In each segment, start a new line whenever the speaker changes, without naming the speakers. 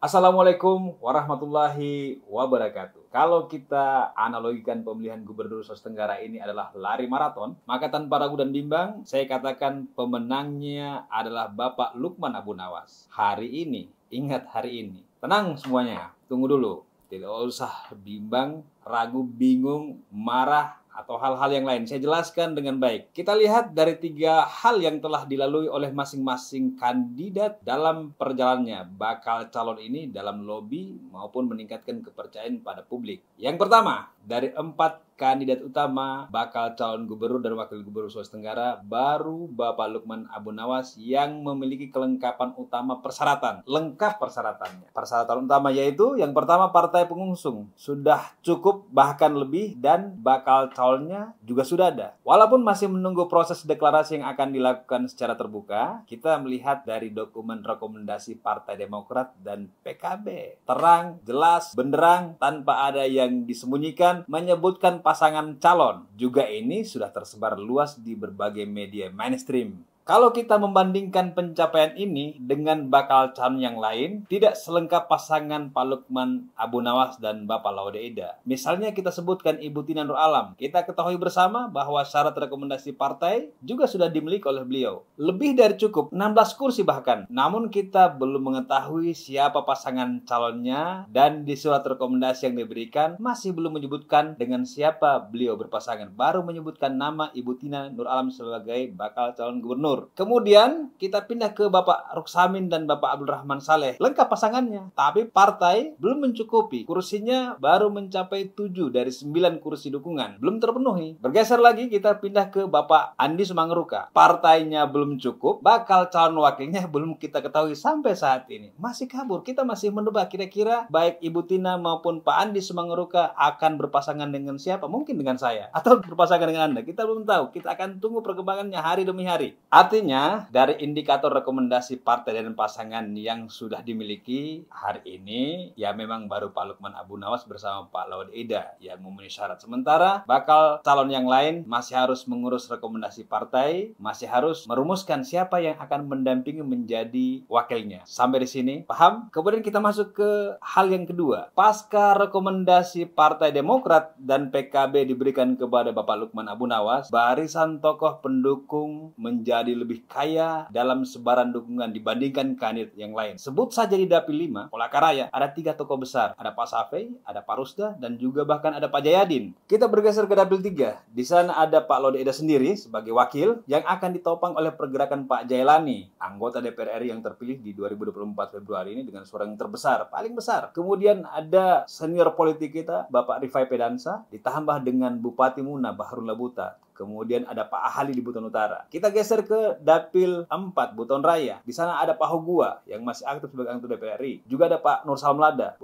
Assalamualaikum warahmatullahi wabarakatuh. Kalau kita analogikan pemilihan gubernur Sulawesi Tenggara ini adalah lari maraton, maka tanpa ragu dan bimbang, saya katakan pemenangnya adalah Bapak Lukman Abu Nawas. Hari ini, ingat hari ini. Tenang semuanya, tunggu dulu. Tidak usah bimbang, ragu, bingung, marah, atau hal-hal yang lain. Saya jelaskan dengan baik. Kita lihat dari 3 hal yang telah dilalui oleh masing-masing kandidat dalam perjalanannya bakal calon ini dalam lobby maupun meningkatkan kepercayaan pada publik. Yang pertama, dari 4 kandidat utama bakal calon gubernur dan wakil gubernur Sulawesi Tenggara, baru Bapak Lukman Abu Nawas yang memiliki kelengkapan utama persyaratan. Lengkap persyaratannya. Persyaratan utama yaitu yang pertama, partai pengusung sudah cukup bahkan lebih, dan bakal calonnya juga sudah ada. Walaupun masih menunggu proses deklarasi yang akan dilakukan secara terbuka, kita melihat dari dokumen rekomendasi Partai Demokrat dan PKB. Terang, jelas, benderang, tanpa ada yang disembunyikan, menyebutkan pasangan calon. Juga ini sudah tersebar luas di berbagai media mainstream. Kalau kita membandingkan pencapaian ini dengan bakal calon yang lain, tidak selengkap pasangan Pak Lukman Abu Nawas dan Bapak Laude Ida. Misalnya kita sebutkan Ibu Tina Nur Alam. Kita ketahui bersama bahwa syarat rekomendasi partai juga sudah dimiliki oleh beliau. Lebih dari cukup, 16 kursi bahkan. Namun kita belum mengetahui siapa pasangan calonnya, dan di surat rekomendasi yang diberikan masih belum menyebutkan dengan siapa beliau berpasangan. Baru menyebutkan nama Ibu Tina Nur Alam sebagai bakal calon gubernur. Kemudian kita pindah ke Bapak Ruksamin dan Bapak Abdul Rahman Saleh. Lengkap pasangannya. Tapi partai belum mencukupi. Kursinya baru mencapai 7 dari 9 kursi dukungan. Belum terpenuhi. Bergeser lagi kita pindah ke Bapak Andi Sumangruka. Partainya belum cukup. Bakal calon wakilnya belum kita ketahui sampai saat ini. Masih kabur. Kita masih menebak kira-kira baik Ibu Tina maupun Pak Andi Sumangruka akan berpasangan dengan siapa. Mungkin dengan saya. Atau berpasangan dengan Anda. Kita belum tahu. Kita akan tunggu perkembangannya hari demi hari. Artinya, dari indikator rekomendasi partai dan pasangan yang sudah dimiliki hari ini, ya memang baru Pak Lukman Abu Nawas bersama Pak Laude Ida yang memenuhi syarat. Sementara, bakal calon yang lain masih harus mengurus rekomendasi partai, masih harus merumuskan siapa yang akan mendampingi menjadi wakilnya. Sampai di sini, paham? Kemudian kita masuk ke hal yang kedua. Pasca rekomendasi Partai Demokrat dan PKB diberikan kepada Bapak Lukman Abu Nawas, barisan tokoh pendukung menjadi lebih kaya dalam sebaran dukungan dibandingkan kandidat yang lain. Sebut saja di Dapil 5, Polakaraya, ada 3 tokoh besar. Ada Pak Safei, ada Pak Rusda, dan juga bahkan ada Pak Jayadin. Kita bergeser ke Dapil 3. Di sana ada Pak Laude Ida sendiri sebagai wakil yang akan ditopang oleh pergerakan Pak Jailani, anggota DPR RI yang terpilih di 2024 Februari ini dengan suara yang terbesar, paling besar. Kemudian ada senior politik kita, Bapak Rifai Pedansa, ditambah dengan Bupati Muna Baharun Labuta. Kemudian ada Pak Ahali di Buton Utara. Kita geser ke Dapil 4, Buton Raya. Di sana ada Pak Hugua yang masih aktif sebagai anggota DPR RI. Juga ada Pak Nur Salmlada,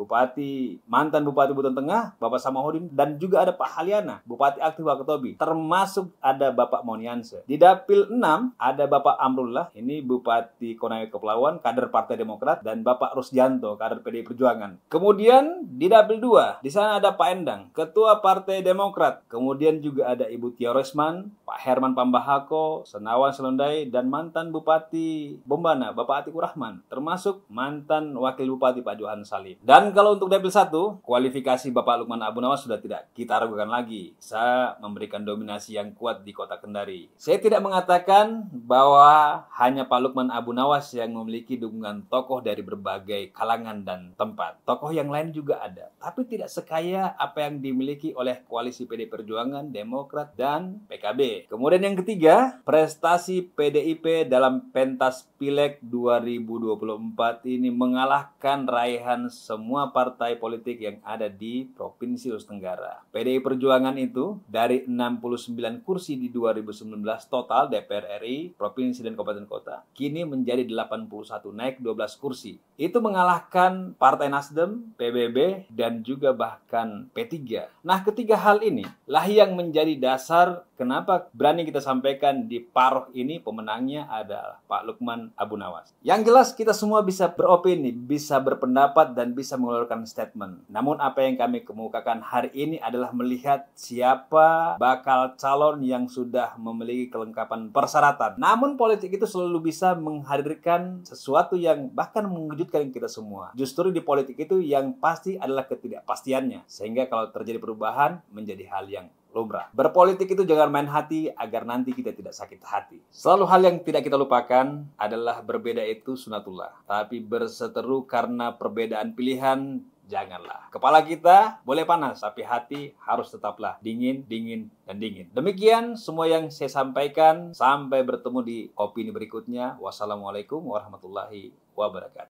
mantan Bupati Buton Tengah, Bapak Samahuddin, dan juga ada Pak Haliana, Bupati aktif Wakatobi. Termasuk ada Bapak Monianse. Di Dapil 6 ada Bapak Amrullah, ini Bupati Konawe Kepulauan, kader Partai Demokrat, dan Bapak Rusdianto, kader PDI Perjuangan. Kemudian di Dapil 2, di sana ada Pak Endang, Ketua Partai Demokrat. Kemudian juga ada Ibu Tia Resma, Pak Herman Pambahako, Senawan Selondai, dan mantan Bupati Bombana, Bapak Atikur Rahman, termasuk mantan Wakil Bupati Pak Johan Salim. Dan kalau untuk Dapil 1, kualifikasi Bapak Lukman Abu Nawas sudah tidak kita ragukan lagi. Bisa memberikan dominasi yang kuat di Kota Kendari. Saya tidak mengatakan bahwa hanya Pak Lukman Abu Nawas yang memiliki dukungan tokoh dari berbagai kalangan dan tempat. Tokoh yang lain juga ada, tapi tidak sekaya apa yang dimiliki oleh koalisi PD Perjuangan, Demokrat, dan PKB. Kemudian yang ketiga, prestasi PDIP dalam pentas Pileg 2024 ini mengalahkan raihan semua partai politik yang ada di Provinsi Sulawesi Tenggara. PDI Perjuangan itu dari 69 kursi di 2019 total DPR RI, provinsi dan kabupaten kota, kini menjadi 81, naik 12 kursi. Itu mengalahkan Partai Nasdem, PBB, dan juga bahkan P3. Nah, ketiga hal ini lah yang menjadi dasar Kenapa berani kita sampaikan di Paroh ini pemenangnya adalah Pak Lukman Abu Nawas. Yang jelas kita semua bisa beropini, bisa berpendapat, dan bisa mengeluarkan statement. Namun apa yang kami kemukakan hari ini adalah melihat siapa bakal calon yang sudah memiliki kelengkapan persyaratan. Namun politik itu selalu bisa menghadirkan sesuatu yang bahkan mengejutkan kita semua. Justru di politik itu yang pasti adalah ketidakpastiannya. Sehingga kalau terjadi perubahan menjadi hal yang lumrah. Berpolitik itu jangan main hati agar nanti kita tidak sakit hati. Selalu hal yang tidak kita lupakan adalah berbeda itu sunatullah. Tapi berseteru karena perbedaan pilihan, janganlah. Kepala kita boleh panas, tapi hati harus tetaplah dingin, dingin, dan dingin. Demikian semua yang saya sampaikan. Sampai bertemu di opini berikutnya. Wassalamualaikum warahmatullahi wabarakatuh.